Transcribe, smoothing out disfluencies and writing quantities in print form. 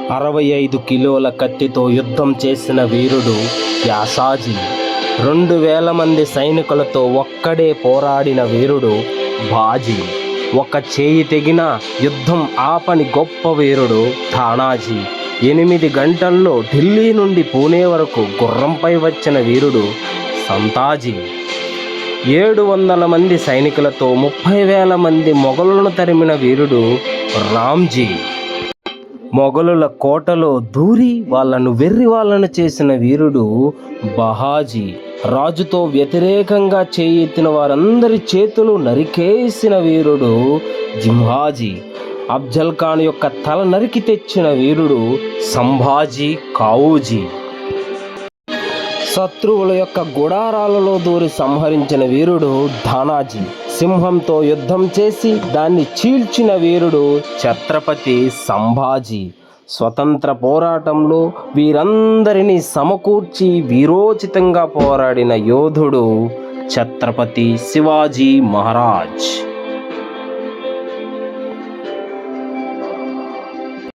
65 కిలోల కత్తితో యుద్ధం చేసిన వీరుడు వ్యాసాజీ. 2000 మంది సైనికులతో ఒక్కడే పోరాడిన వీరుడు బాజీ. ఒక చేయి తెగిన యుద్ధం ఆపని గొప్ప వీరుడు తానాజీ. 8 గంటల్లో ఢిల్లీ నుండి పూణే వరకు గుర్రంపై వచ్చిన వీరుడు సంతాజీ. 700 మంది సైనికులతో 30,000 మంది మొఘలులను తరిమిన వీరుడు రామ్జీ. మొఘలుల కోటలో దూరి వాళ్ళను చేసిన వీరుడు బహాజీ. రాజుతో వ్యతిరేకంగా చేయెత్తిన వారందరి చేతులు నరికేసిన వీరుడు జింహాజీ. అఫ్జల్ ఖాన్ యొక్క తల నరికి తెచ్చిన వీరుడు సంభాజీ కావూజీ. శత్రువుల యొక్క గుడారాలలో దూరి సంహరించిన వీరుడు ధానాజీ. సింహంతో యుద్ధం చేసి దాన్ని చీల్చిన వీరుడు ఛత్రపతి సంభాజీ. స్వతంత్ర పోరాటంలో వీరందరినీ సమకూర్చి వీరోచితంగా పోరాడిన యోధుడు ఛత్రపతి శివాజీ మహారాజ్.